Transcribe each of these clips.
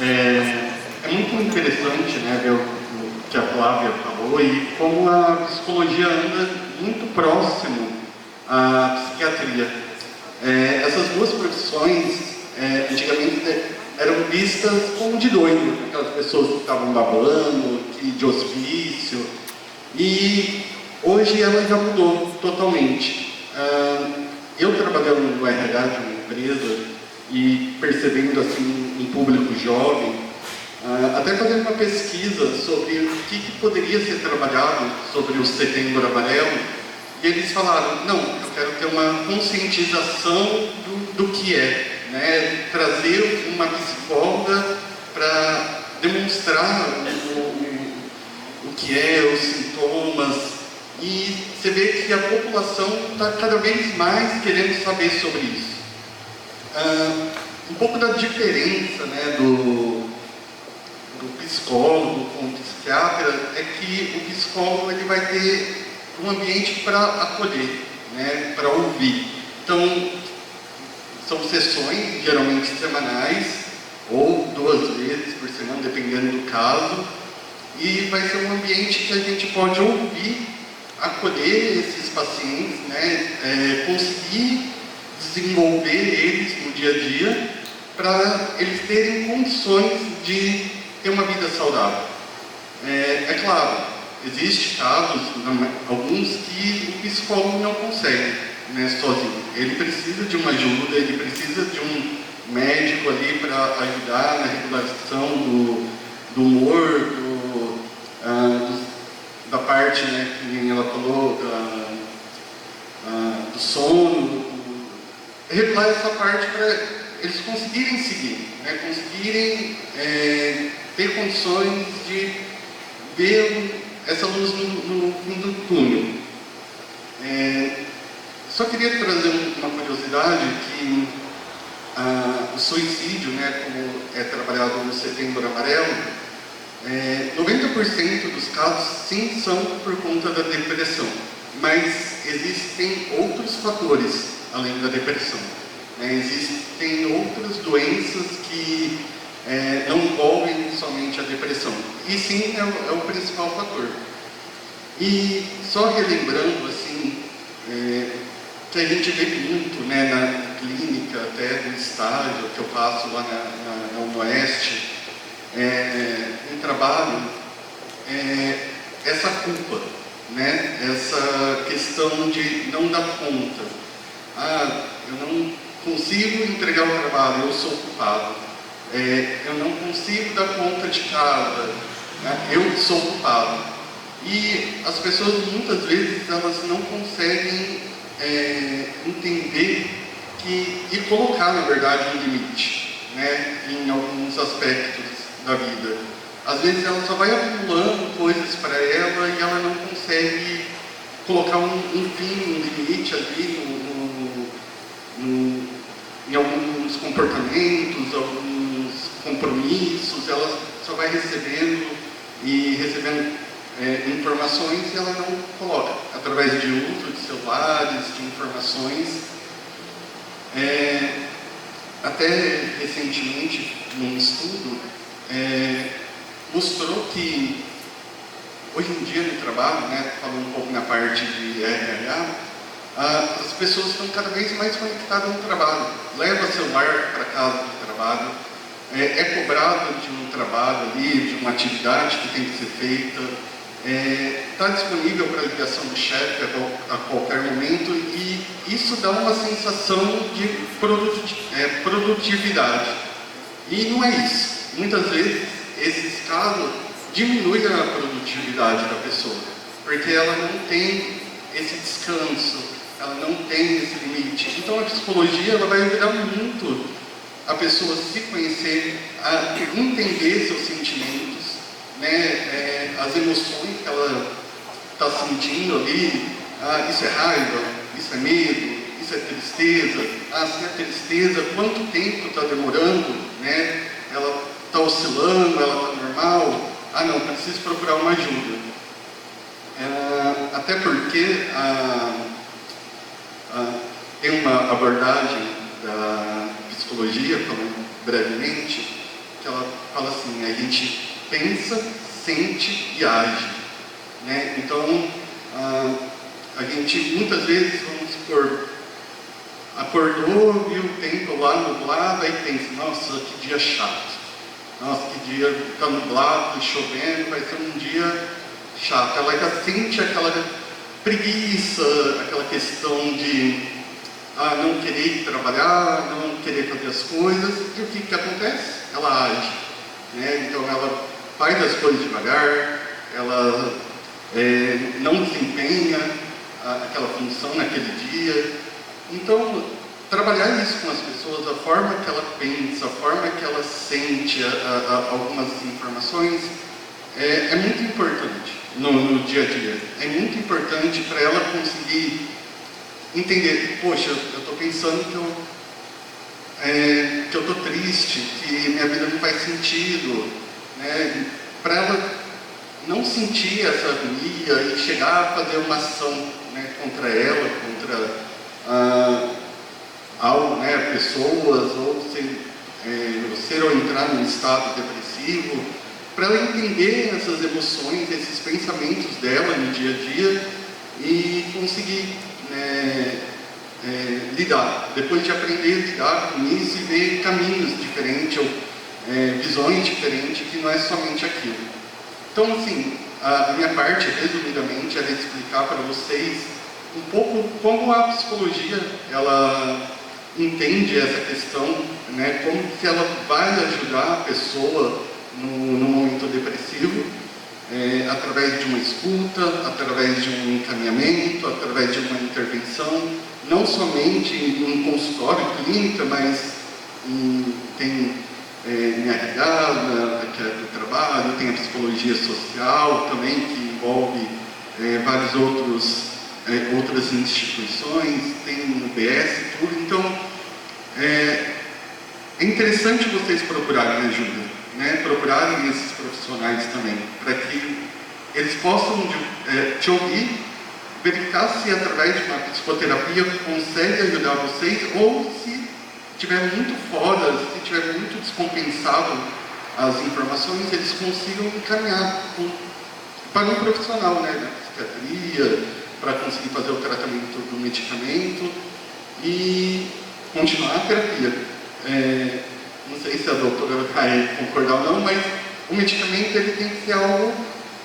É muito interessante, né, ver o que a Flávia falou e como a psicologia anda muito próximo à psiquiatria. Essas duas profissões, antigamente, eram vistas como de doido, aquelas pessoas que estavam babando, que de hospício, e hoje ela já mudou totalmente. Eu trabalhando no RH de uma empresa e percebendo assim um público jovem, até fazendo uma pesquisa sobre o que poderia ser trabalhado sobre o Setembro Amarelo, e eles falaram, não, eu quero ter uma conscientização do que é, né? Trazer uma psicóloga para demonstrar o que é, os sintomas, e você vê que a população está cada vez mais querendo saber sobre isso. Um pouco da diferença, né, do psicólogo com o psiquiatra é que o psicólogo ele vai ter um ambiente para acolher, né, para ouvir. Então, são sessões geralmente semanais ou 2 vezes por semana, dependendo do caso, e vai ser um ambiente que a gente pode ouvir, acolher esses pacientes, né, conseguir desenvolver eles no dia a dia para eles terem condições de ter uma vida saudável. É claro, existem casos, alguns que o psicólogo não consegue, né, sozinho. Ele precisa de uma ajuda, ele precisa de um médico ali para ajudar na regulação do humor, da parte, né, que ela falou, do sono, regular essa parte para eles conseguirem seguir, né, conseguirem ter condições de ver essa luz no fim do túnel. Só queria trazer uma curiosidade que o suicídio, né, como é trabalhado no Setembro Amarelo, 90% dos casos sim são por conta da depressão, mas existem outros fatores além da depressão. Existem outras doenças que não envolvem somente a depressão, e sim é o principal fator. E só relembrando assim, que a gente vê muito, né, na clínica, até no estágio que eu faço lá na UniOeste, no trabalho, essa culpa, né, essa questão de não dar conta. Eu não consigo entregar o trabalho, eu sou culpado. Eu não consigo dar conta de casa, né, eu sou culpado. E as pessoas muitas vezes elas não conseguem entender e colocar, na verdade, um limite, né, em alguns aspectos da vida. Às vezes ela só vai acumulando coisas para ela e ela não consegue colocar um fim, um limite ali em alguns comportamentos, alguns compromissos. Ela só vai recebendo informações e ela não coloca, através de uso de celulares, de informações. Até recentemente, num estudo, mostrou que hoje em dia no trabalho, né, falando um pouco na parte de RH, as pessoas estão cada vez mais conectadas no trabalho. Leva celular para casa do trabalho, é cobrado de um trabalho ali, de uma atividade que tem que ser feita, está disponível para ligação do chefe a qualquer momento, e isso dá uma sensação de produtividade. E não é isso. Muitas vezes, esses casos diminuem a produtividade da pessoa, porque ela não tem esse descanso, ela não tem esse limite. Então, a psicologia ela vai ajudar muito a pessoa a se conhecer, a entender seus sentimentos, né, as emoções que ela está sentindo ali. Isso é raiva, isso é medo, isso é tristeza. Se é tristeza, quanto tempo está demorando, né? Ela está oscilando, ela está normal? Não, preciso procurar uma ajuda. Até porque tem uma abordagem da psicologia, falando brevemente, que ela fala assim, a gente pensa, sente e age, né? Então, a gente muitas vezes, vamos supor, acordou, viu o tempo lá nublado, aí pensa, nossa, que dia chato. Nossa, que dia está nublado, chovendo, vai ser um dia chato. Ela já sente aquela preguiça, aquela questão de não querer ir trabalhar, não querer fazer as coisas. E o que acontece? Ela age, né? Então ela faz as coisas devagar, ela não desempenha aquela função naquele dia. Então, trabalhar isso com as pessoas, a forma que ela pensa, a forma que ela sente algumas informações, é muito importante no dia a dia. É muito importante para ela conseguir entender, poxa, eu estou pensando que eu estou triste, que minha vida não faz sentido, né? Para ela não sentir essa agonia e chegar a fazer uma ação, né, contra ela, contra algo, né, pessoas, ou ser ou entrar num estado depressivo, para ela entender essas emoções, esses pensamentos dela no dia a dia e conseguir, né, lidar. Depois de aprender a lidar com isso e ver caminhos diferentes ou visões diferentes, que não é somente aquilo. Então, assim, a minha parte, resumidamente, era explicar para vocês um pouco como a psicologia, ela entende essa questão, né, como que ela vai ajudar a pessoa no momento depressivo, através de uma escuta, através de um encaminhamento, através de uma intervenção, não somente em consultório clínica, mas tem em RH, que é do trabalho, tem a psicologia social também, que envolve várias outras instituições, tem o UBS, tudo. Então, é interessante vocês procurarem ajuda, né? Procurarem esses profissionais também, para que eles possam te ouvir, verificar se através de uma psicoterapia consegue ajudar vocês, ou se estiver muito fora, se estiver muito descompensado as informações, eles consigam encaminhar para um profissional, né, da psiquiatria, para conseguir fazer o tratamento do medicamento e continuar a terapia. Não sei se a doutora vai concordar ou não, mas o medicamento ele tem que ser algo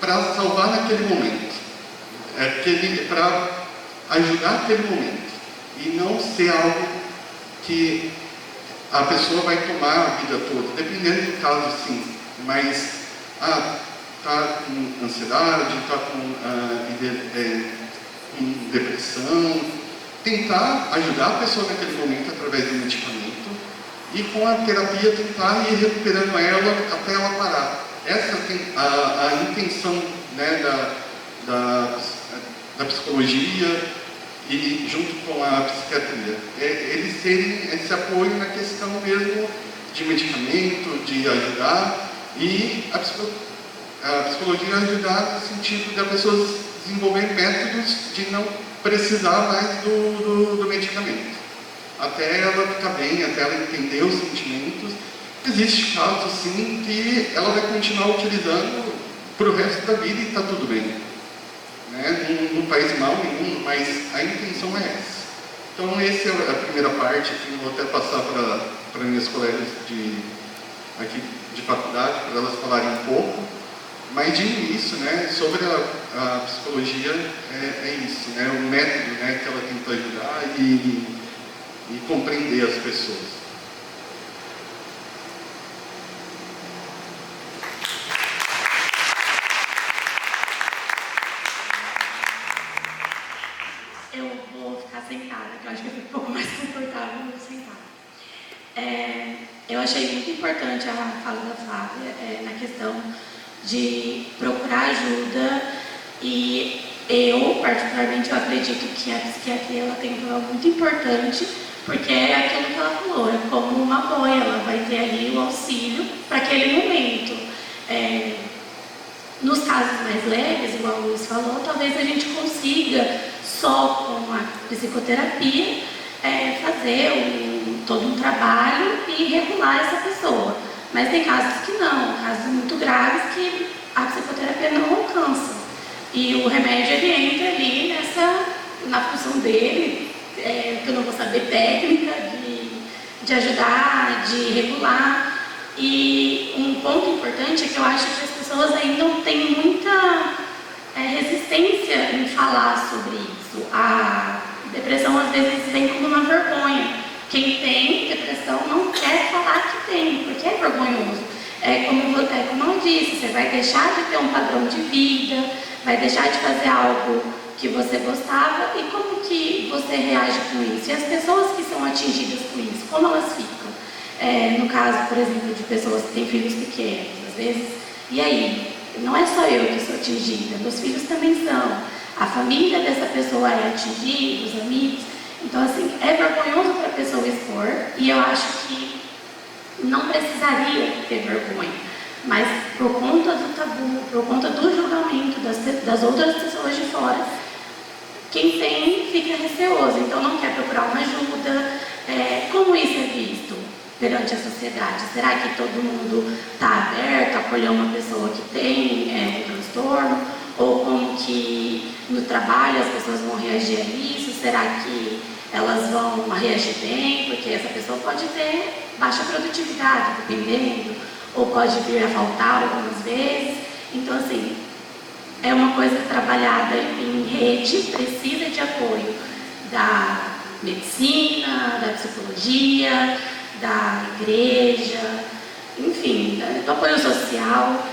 para salvar naquele momento, para ajudar naquele momento, e não ser algo que a pessoa vai tomar a vida toda, dependendo do caso, sim, mas está com ansiedade, está com depressão, tentar ajudar a pessoa naquele momento através do medicamento e com a terapia tentar ir recuperando ela até ela parar. Essa é a intenção, né, da psicologia e junto com a psiquiatria. Eles terem esse apoio na questão mesmo de medicamento, de ajudar, e a psicologia ajudar no sentido da pessoa desenvolver métodos de não precisar mais do medicamento. Até ela ficar bem, até ela entender os sentimentos. Existe casos, sim, que ela vai continuar utilizando para o resto da vida e está tudo bem. Né? Não faz mal nenhum, mas a intenção é essa. Então, essa é a primeira parte, que eu vou até passar para minhas colegas aqui de faculdade, para elas falarem um pouco. Mas de início, né, sobre a psicologia, é isso, né, o método, né, que ela tenta ajudar e compreender as pessoas. Eu vou ficar sentada, que eu acho que eu fico um pouco mais confortável sentada. Eu achei muito importante a fala da Flávia na questão de procurar ajuda, e eu, particularmente, eu acredito que a psiquiatria ela tem um papel muito importante, porque é aquilo que ela falou, é como uma boia, ela vai ter ali o auxílio para aquele momento. Nos casos mais leves, igual o Luiz falou, talvez a gente consiga, só com a psicoterapia, fazer todo um trabalho e regular essa pessoa. Mas tem casos que não, casos muito graves que a psicoterapia não alcança. E o remédio ele entra ali na função dele, que eu não vou saber técnica, de ajudar, de regular. E um ponto importante é que eu acho que as pessoas ainda não têm muita resistência em falar sobre isso. A depressão às vezes vem como uma vergonha. Quem tem depressão não quer falar que tem, porque é vergonhoso. Como eu disse, você vai deixar de ter um padrão de vida, vai deixar de fazer algo que você gostava, e como que você reage com isso? E as pessoas que são atingidas com isso, como elas ficam? No caso, por exemplo, de pessoas que têm filhos pequenos, às vezes, e aí? Não é só eu que sou atingida, meus filhos também são. A família dessa pessoa é atingida, os amigos. Então, assim, é vergonhoso para a pessoa expor, e eu acho que não precisaria ter vergonha. Mas por conta do tabu, por conta do julgamento das outras pessoas de fora, quem tem fica receoso, então não quer procurar uma ajuda. Como isso é visto perante a sociedade? Será que todo mundo está aberto a acolher uma pessoa que tem um transtorno? Ou como que no trabalho as pessoas vão reagir a isso? Será que elas vão reagir bem? Porque essa pessoa pode ter baixa produtividade, dependendo, ou pode vir a faltar algumas vezes. Então, assim, é uma coisa trabalhada em rede, precisa de apoio da medicina, da psicologia, da igreja, enfim, do apoio social.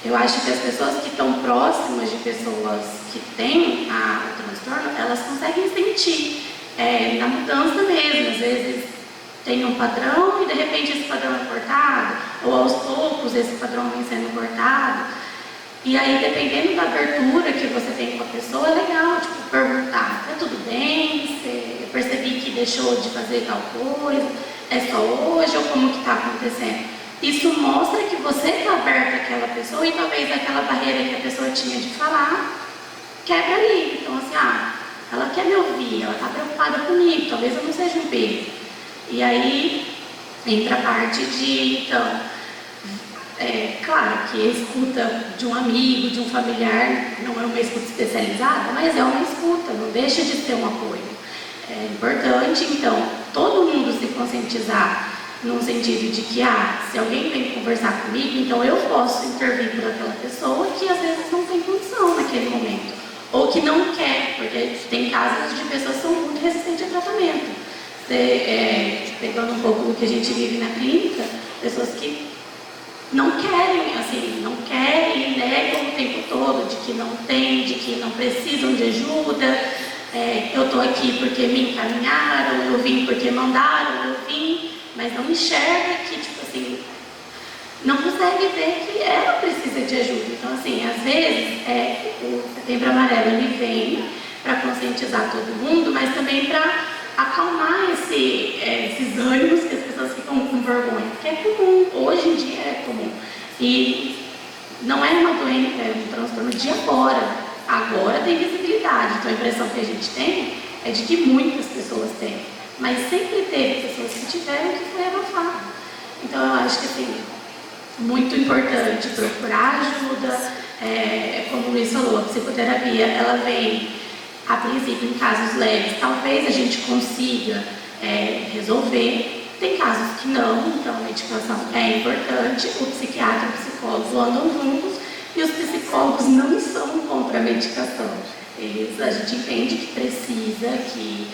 Eu acho que as pessoas que estão próximas de pessoas que têm o transtorno, elas conseguem sentir na mudança mesmo. Às vezes tem um padrão e de repente esse padrão é cortado, ou aos poucos esse padrão vem sendo cortado. E aí, dependendo da abertura que você tem com a pessoa, é legal, tipo, perguntar: tá tudo bem? Eu percebi que deixou de fazer tal coisa, é só hoje, ou como que está acontecendo? Isso mostra que você está aberto àquela pessoa, e talvez aquela barreira que a pessoa tinha de falar quebra ali. Então, assim, ela quer me ouvir, ela está preocupada comigo, talvez eu não seja um peso. E aí entra a parte de, então, claro que a escuta de um amigo, de um familiar, não é uma escuta especializada, mas é uma escuta, não deixa de ser um apoio. É importante, então, todo mundo se conscientizar num sentido de que, se alguém vem conversar comigo, então eu posso intervir por aquela pessoa que às vezes não tem condição naquele momento, ou que não quer, porque tem casos de pessoas que são muito resistentes a tratamento. Pegando um pouco do que a gente vive na clínica, pessoas que não querem, e negam o tempo todo de que não tem, de que não precisam de ajuda. Eu estou aqui porque me encaminharam, eu vim porque mandaram, eu vim, mas não enxerga que, tipo assim, não consegue ver que ela precisa de ajuda. Então, assim, às vezes, o Setembro Amarelo ele vem para conscientizar todo mundo, mas também para acalmar esses ânimos que as pessoas ficam com vergonha, porque é comum, hoje em dia é comum. E não é uma doença, é um transtorno de agora tem visibilidade. Então a impressão que a gente tem é de que muitas pessoas têm, mas sempre teve pessoas que tiveram que foi abafado. Então eu acho que assim, muito importante procurar ajuda. Como o Luiz falou, a psicoterapia ela vem a princípio em casos leves, talvez a gente consiga resolver. Tem casos que não, então a medicação é importante. O psiquiatra e o psicólogo andam juntos, e os psicólogos não são contra a medicação. A gente entende que precisa, que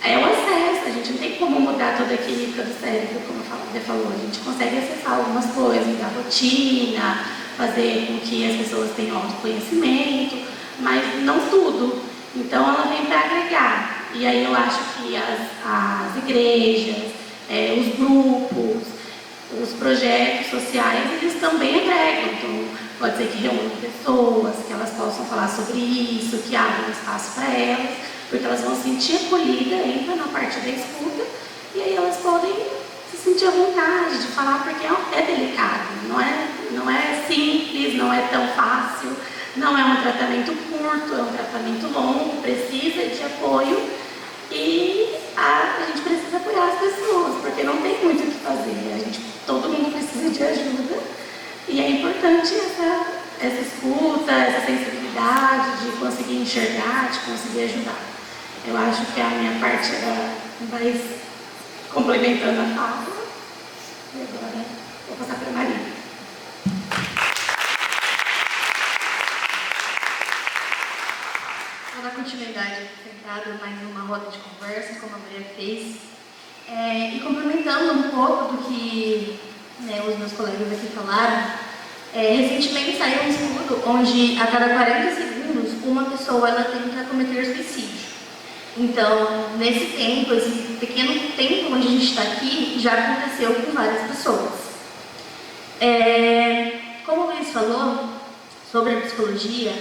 é o acesso, a gente não tem como mudar toda a química do cérebro, como você falou. A gente consegue acessar algumas coisas da rotina, fazer com que as pessoas tenham autoconhecimento, mas não tudo. Então ela vem para agregar. E aí eu acho que as igrejas, os grupos, os projetos sociais, eles também agregam. Então pode ser que reúnam pessoas, que elas possam falar sobre isso, que abram espaço para elas, porque elas vão se sentir acolhidas, entra na parte da escuta, e aí elas podem se sentir à vontade de falar, porque é delicado, não é simples, não é tão fácil. Não é um tratamento curto, é um tratamento longo, precisa de apoio, e a gente precisa apoiar as pessoas, porque não tem muito o que fazer. Todo mundo precisa de ajuda e é importante essa escuta, essa sensibilidade de conseguir enxergar, de conseguir ajudar. Eu acho que a minha parte era mais complementando a fala. E agora vou passar para a Maria. Vou dar continuidade aqui sentada, mais uma roda de conversa, como a Maria fez. E complementando um pouco do que os meus colegas aqui falaram, recentemente saiu um estudo onde a cada 40 segundos uma pessoa ela tenta cometer suicídio. Então, nesse tempo, esse pequeno tempo onde a gente está aqui, já aconteceu com várias pessoas. Como o Luiz falou sobre a psicologia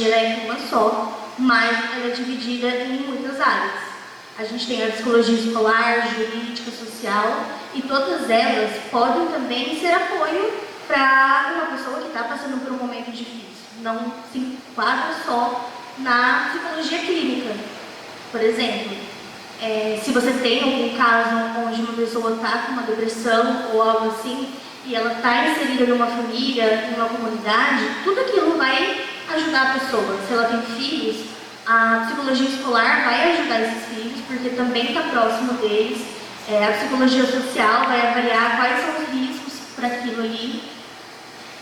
é uma só, mas ela é dividida em muitas áreas. A gente tem a psicologia escolar, jurídica, social, e todas elas podem também ser apoio para uma pessoa que está passando por um momento difícil. Não se enquadra só na psicologia clínica. Por exemplo, se você tem algum caso onde uma pessoa está com uma depressão ou algo assim, e ela está inserida numa família, numa comunidade, tudo aquilo vai ajudar a pessoa. Se ela tem filhos, a psicologia escolar vai ajudar esses filhos, porque também está próximo deles. A psicologia social vai avaliar quais são os riscos para aquilo ali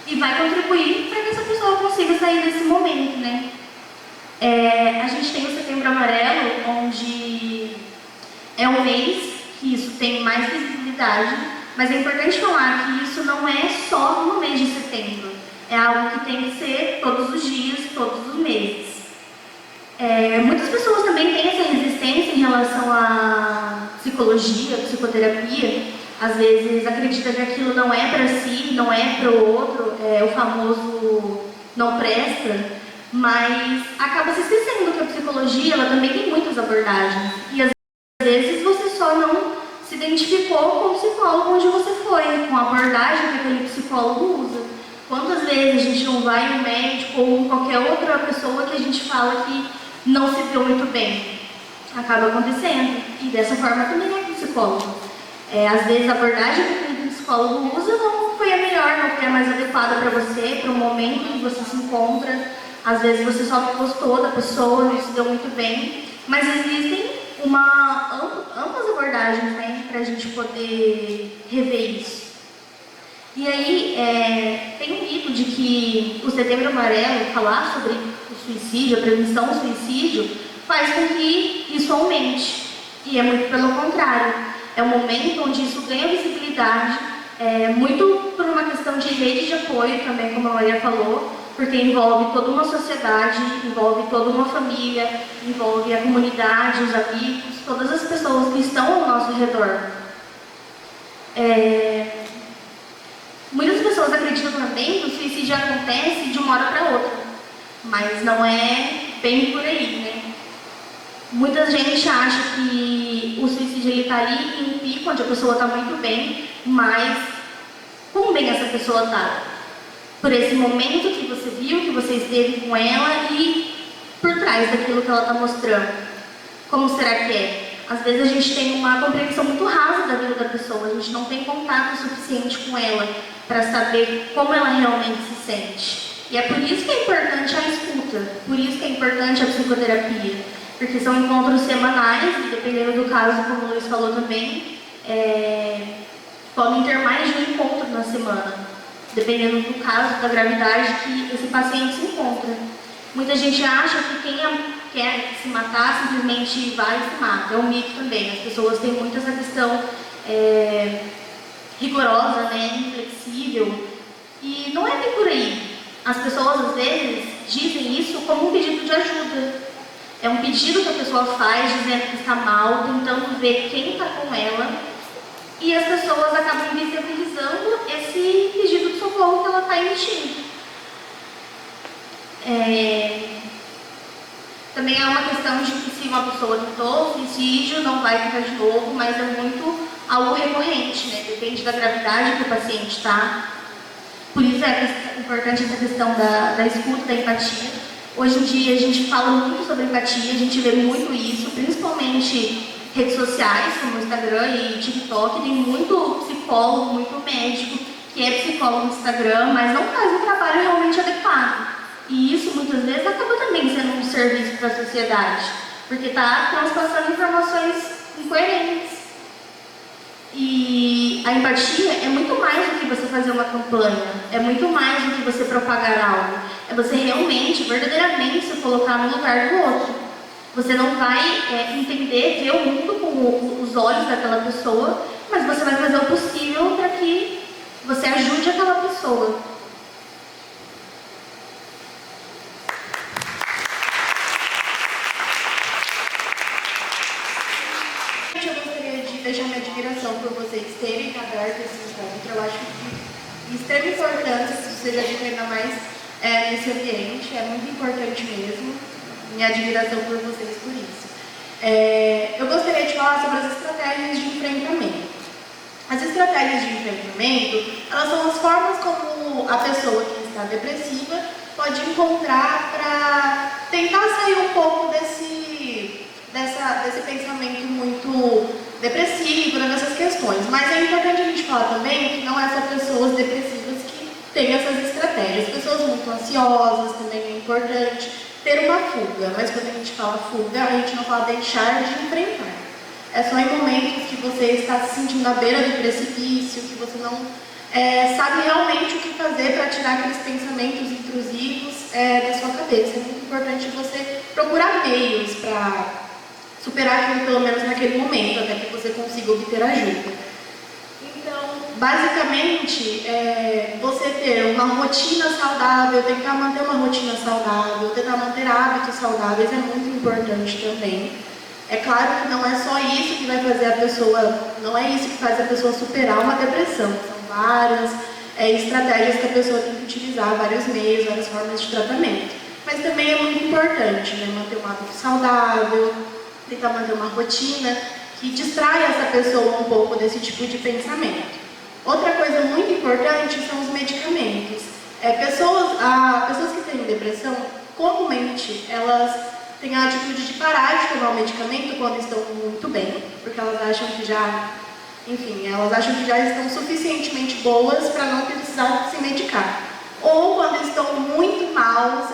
e vai contribuir para que essa pessoa consiga sair desse momento, né? A gente tem o Setembro Amarelo, onde é um mês que isso tem mais visibilidade, mas é importante falar que isso não é só no mês de setembro. É algo que tem que ser todos os dias, todos os meses. Muitas pessoas também têm essa resistência em relação à psicologia, psicoterapia. Às vezes acredita que aquilo não é para si, não é para o outro, o famoso não presta, mas acaba se esquecendo que a psicologia ela também tem muitas abordagens. E às vezes você só não se identificou com o psicólogo onde você foi, com a abordagem que aquele psicólogo usa. Quantas vezes a gente não vai no médico ou em qualquer outra pessoa que a gente fala que não se deu muito bem? Acaba acontecendo. E dessa forma também é com o psicólogo. Às vezes a abordagem que o psicólogo usa não foi a melhor, não foi a mais adequada para você, para o momento em que você se encontra. Às vezes você só gostou da pessoa, não se deu muito bem. Mas existem amplas abordagens, né, para a gente poder rever isso. E aí, tem um mito de que o Setembro Amarelo, falar sobre o suicídio, a prevenção do suicídio, faz com que isso aumente. E é muito pelo contrário. É um momento onde isso ganha visibilidade, muito por uma questão de rede de apoio também, como a Maria falou, porque envolve toda uma sociedade, envolve toda uma família, envolve a comunidade, os amigos, todas as pessoas que estão ao nosso redor. Muitas pessoas acreditam também que o suicídio acontece de uma hora para outra, mas não é bem por aí, né? Muita gente acha que o suicídio está ali em um pico, onde a pessoa está muito bem, mas como bem essa pessoa está? Por esse momento que você viu, que você esteve com ela e por trás daquilo que ela está mostrando. Como será que é? Às vezes a gente tem uma compreensão muito rasa da vida da pessoa, a gente não tem contato suficiente com ela para saber como ela realmente se sente. E é por isso que é importante a escuta, por isso que é importante a psicoterapia, porque são encontros semanais e dependendo do caso, como o Luiz falou também, podem ter mais de um encontro na semana. Dependendo do caso, da gravidade que esse paciente se encontra. Muita gente acha que quem quer se matar simplesmente vai e se mata. É um mito também. As pessoas têm muito essa questão rigorosa, né, inflexível. E não é bem por aí. As pessoas, às vezes, dizem isso como um pedido de ajuda. É um pedido que a pessoa faz, dizendo que está mal, tentando ver quem está com ela. E as pessoas acabam invisibilizando esse pedido de socorro que ela está emitindo. Também há uma questão de que se uma pessoa tentou suicídio, não vai tentar de novo, mas é muito algo recorrente, né? Depende da gravidade que o paciente está. Por isso é importante essa questão da escuta, da empatia. Hoje em dia a gente fala muito sobre empatia, a gente vê muito isso, principalmente redes sociais, como o Instagram e TikTok, tem muito psicólogo, muito médico que é psicólogo no Instagram, mas não faz um trabalho realmente adequado. E isso, muitas vezes, acaba também sendo um serviço para a sociedade, porque está transpassando informações incoerentes. E a empatia é muito mais do que você fazer uma campanha, é muito mais do que você propagar algo, é você realmente, verdadeiramente se colocar no lugar do outro. Você não vai entender, ver o mundo com os olhos daquela pessoa, mas você vai fazer o possível para que você ajude aquela pessoa. Eu gostaria de deixar minha admiração por vocês terem aberto esse encontro. Eu acho de extrema importância que você já estiver ainda mais nesse ambiente. É muito importante mesmo. Minha admiração por vocês por isso. Eu gostaria de falar sobre as estratégias de enfrentamento. As estratégias de enfrentamento, elas são as formas como a pessoa que está depressiva pode encontrar para tentar sair um pouco desse pensamento muito depressivo, dessas questões. Mas é importante a gente falar também que não é só pessoas depressivas que têm essas estratégias. Pessoas muito ansiosas também é importante ter uma fuga. Mas quando a gente fala fuga, a gente não fala deixar de enfrentar. É só em momentos que você está se sentindo à beira do precipício, que você não sabe realmente o que fazer para tirar aqueles pensamentos intrusivos da sua cabeça. É muito importante você procurar meios para superar aquilo, pelo menos naquele momento, até que você consiga obter ajuda. Então, basicamente, você ter uma rotina saudável, tentar manter uma rotina saudável, tentar manter hábitos saudáveis é muito importante também. É claro que não é só isso que vai fazer a pessoa, não é isso que faz a pessoa superar uma depressão. São várias estratégias que a pessoa tem que utilizar, vários meios, várias formas de tratamento. Mas também é muito importante, né, manter um hábito saudável, tentar manter uma rotina que distraia essa pessoa um pouco desse tipo de pensamento. Outra coisa muito importante são os medicamentos. Pessoas que têm depressão, comumente, elas têm a atitude de parar de tomar o medicamento quando estão muito bem, porque elas acham que já estão suficientemente boas para não precisar se medicar. Ou quando estão muito maus,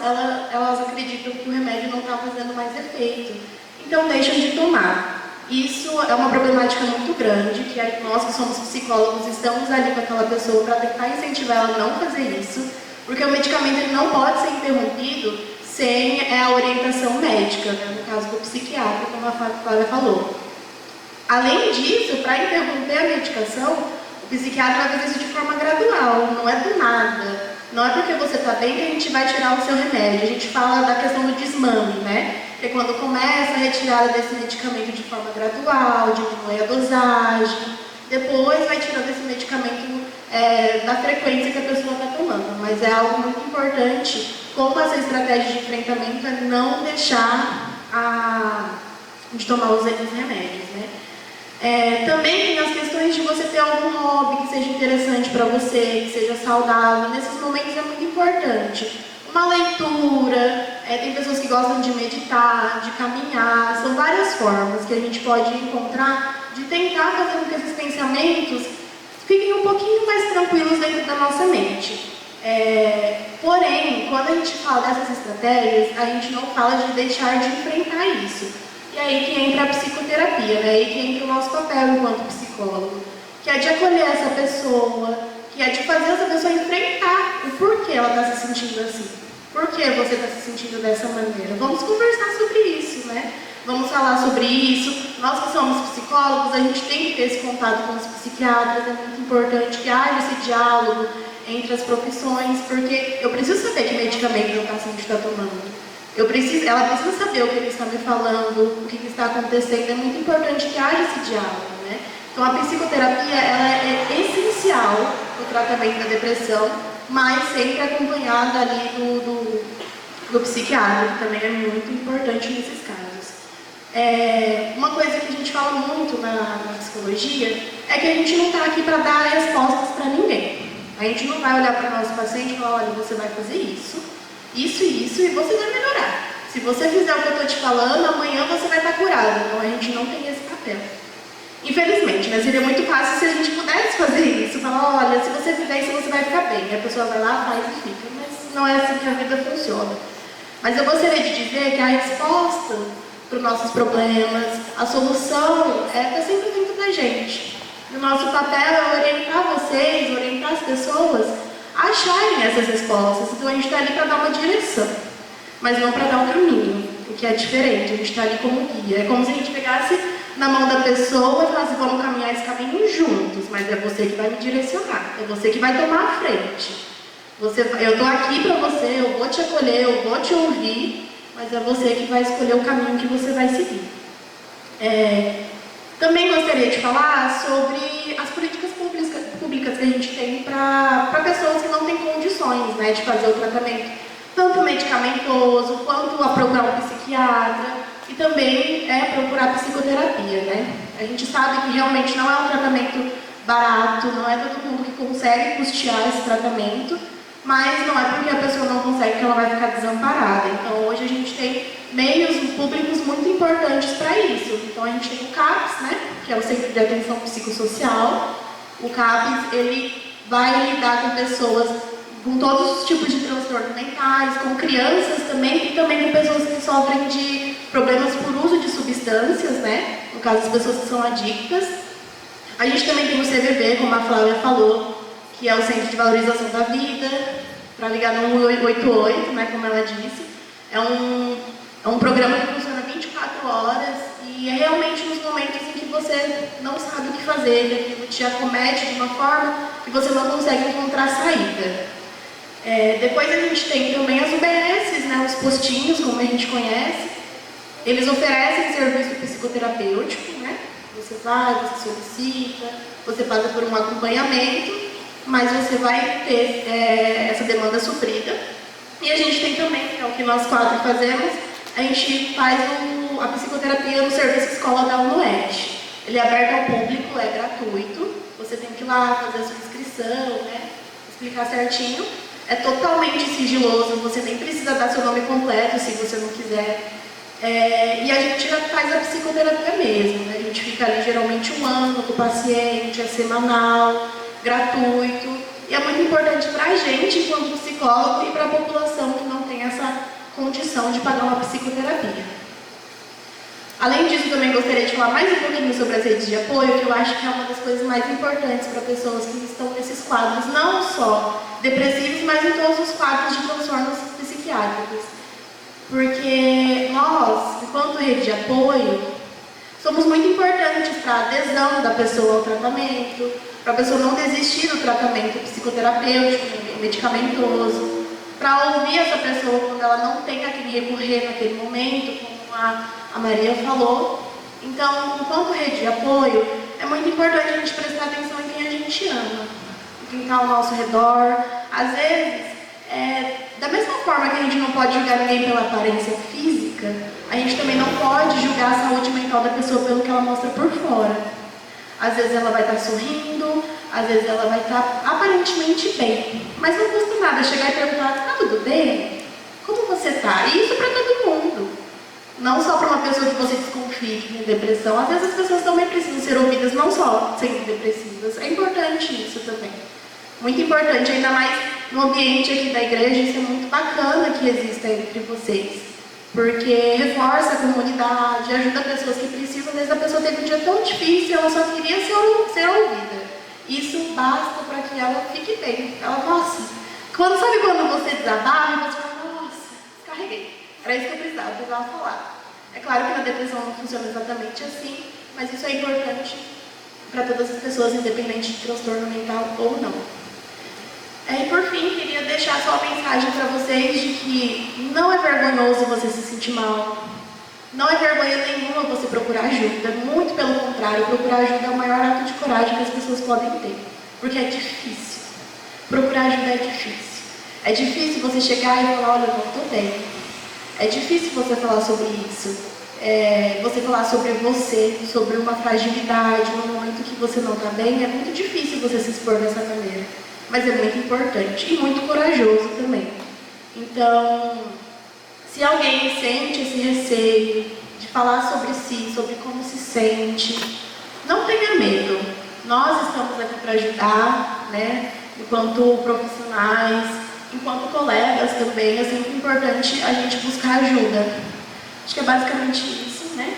elas acreditam que o remédio não está fazendo mais efeito. Então deixam de tomar. Isso é uma problemática muito grande, que nós que somos psicólogos estamos ali com aquela pessoa para tentar incentivar ela a não fazer isso, porque o medicamento ele não pode ser interrompido sem a orientação médica, né? No caso do psiquiatra, como a Flávia falou. Além disso, para interromper a medicação, o psiquiatra vai fazer isso de forma gradual, não é do nada. Não é porque você está bem que a gente vai tirar o seu remédio. A gente fala da questão do desmame, né? Que é quando começa a retirada desse medicamento de forma gradual, diminui a dosagem, depois vai tirando esse medicamento da frequência que a pessoa está tomando. Mas é algo muito importante, como essa estratégia de enfrentamento, é não deixar de tomar os remédios, né? Também tem as questões de você ter algum hobby que seja interessante para você, que seja saudável. Nesses momentos é muito importante. Uma leitura, tem pessoas que gostam de meditar, de caminhar. São várias formas que a gente pode encontrar de tentar fazer com que esses pensamentos fiquem um pouquinho mais tranquilos dentro da nossa mente. Porém, quando a gente fala dessas estratégias, a gente não fala de deixar de enfrentar isso. E aí que entra a psicoterapia, né? Aí que entra o nosso papel enquanto psicólogo, que é de acolher essa pessoa, que é de fazer essa pessoa enfrentar o porquê ela está se sentindo assim. Por que você está se sentindo dessa maneira? Vamos conversar sobre isso, né? Vamos falar sobre isso. Nós que somos psicólogos, a gente tem que ter esse contato com os psiquiatras, é muito importante que haja esse diálogo entre as profissões, porque eu preciso saber que medicamento o paciente está tomando. Ela precisa saber o que ele está me falando, o que está acontecendo. É muito importante que haja esse diálogo, né? Então, a psicoterapia ela é essencial no tratamento da depressão, mas sempre acompanhada ali do psiquiatra, que também é muito importante nesses casos. Uma coisa que a gente fala muito na psicologia é que a gente não está aqui para dar respostas para ninguém. A gente não vai olhar para o nosso paciente e falar, olha, você vai fazer isso, e você vai melhorar. Se você fizer o que eu estou te falando, amanhã você vai estar curado. Então, a gente não tem esse papel. papel. Infelizmente, mas seria muito fácil se a gente pudesse fazer isso. Falar, olha, se você fizer isso, você vai ficar bem. E a pessoa vai lá, faz e fica. Mas não é assim que a vida funciona. Mas eu gostaria de dizer que a resposta para os nossos problemas, a solução está sempre dentro da gente. O nosso papel é orientar vocês, orientar as pessoas a acharem essas respostas. Então a gente está ali para dar uma direção, mas não para dar um caminho, o que é diferente. A gente está ali como guia. É como se a gente pegasse na mão da pessoa e falasse, vamos caminhar esse caminho juntos, mas é você que vai me direcionar, é você que vai tomar a frente. Eu estou aqui para você, eu vou te acolher, eu vou te ouvir, mas é você que vai escolher o caminho que você vai seguir. Também gostaria de falar sobre as políticas públicas que a gente tem para pessoas que não têm condições, né, de fazer o tratamento, tanto medicamentoso, quanto a procurar um psiquiatra, e também procurar psicoterapia, né? A gente sabe que realmente não é um tratamento barato, não é todo mundo que consegue custear esse tratamento, mas não é porque a pessoa não consegue que ela vai ficar desamparada. Então hoje a gente tem meios públicos muito importantes para isso. Então a gente tem o CAPS, né, que é o Centro de Atenção Psicossocial. O CAPS, ele vai lidar com pessoas com todos os tipos de transtornos mentais, com crianças também, e também com pessoas que sofrem de problemas por uso de substâncias, né, no caso as pessoas que são adictas. A gente também tem o CVV, como a Flávia falou, que é o Centro de Valorização da Vida, para ligar no 188, né, como ela disse. É um programa que funciona 24 horas e é realmente nos momentos em que você não sabe o que fazer, que aquilo te acomete de uma forma que você não consegue encontrar saída. Depois a gente tem também as UBSs, né, os postinhos, como a gente conhece. Eles oferecem serviço psicoterapêutico, né? Você vai, você solicita, você passa por um acompanhamento, mas você vai ter essa demanda suprida. E a gente tem também, que é o que nós 4 fazemos, a gente faz a psicoterapia no serviço escola da UNOED. Ele é aberto ao público, é gratuito, você tem que ir lá fazer a sua inscrição, né? Explicar certinho. É totalmente sigiloso, você nem precisa dar seu nome completo se você não quiser. E a gente já faz a psicoterapia mesmo, né? A gente fica ali geralmente 1 ano com o paciente, é semanal, gratuito. E é muito importante para a gente, enquanto psicólogo, e para a população que não tem essa condição de pagar uma psicoterapia. Além disso, também gostaria de falar mais um pouquinho sobre as redes de apoio, que eu acho que é uma das coisas mais importantes para pessoas que estão nesses quadros, não só depressivos, mas em todos os quadros de transtornos psiquiátricos. Porque nós, enquanto rede de apoio, somos muito importantes para a adesão da pessoa ao tratamento, para a pessoa não desistir do tratamento psicoterapêutico, medicamentoso, para ouvir essa pessoa quando ela não tem a quem recorrer naquele momento, como a Maria falou. Então, enquanto rede de apoio, é muito importante a gente prestar atenção em quem a gente ama, em quem está ao nosso redor. Às vezes, da mesma forma que a gente não pode julgar ninguém pela aparência física, a gente também não pode julgar a saúde mental da pessoa pelo que ela mostra por fora. Às vezes ela vai estar sorrindo, às vezes ela vai estar aparentemente bem, mas não custa nada chegar e perguntar, tá tudo bem? Como você está? E isso para todo mundo. Não só para uma pessoa que você desconfie que tem depressão. Às vezes as pessoas também precisam ser ouvidas, não só sendo depressivas. É importante isso também. Muito importante, ainda mais no ambiente aqui da igreja, isso é muito bacana que exista entre vocês. Porque reforça a comunidade, ajuda pessoas que precisam. Às vezes a pessoa teve um dia tão difícil, ela só queria ser ouvida. Isso basta para que ela fique bem. Ela, nossa, sabe quando você desabafa, você fala, nossa, descarreguei. Era isso que eu precisava falar. É claro que na depressão não funciona exatamente assim, mas isso é importante para todas as pessoas, independente de transtorno mental ou não. E por fim, queria deixar só a mensagem para vocês de que não é vergonhoso você se sentir mal. Não é vergonha nenhuma você procurar ajuda. Muito pelo contrário, procurar ajuda é o maior ato de coragem que as pessoas podem ter. Porque é difícil. Procurar ajuda é difícil. É difícil você chegar e falar, olha, eu não estou bem. É difícil você falar sobre isso. Você falar sobre você, sobre uma fragilidade, num momento que você não está bem, é muito difícil você se expor dessa maneira. Mas é muito importante e muito corajoso também. Então, se alguém sente esse receio de falar sobre si, sobre como se sente. Não tenha medo. Nós estamos aqui para ajudar, né? Enquanto profissionais, enquanto colegas também, é sempre importante a gente buscar ajuda. Acho que é basicamente isso, né?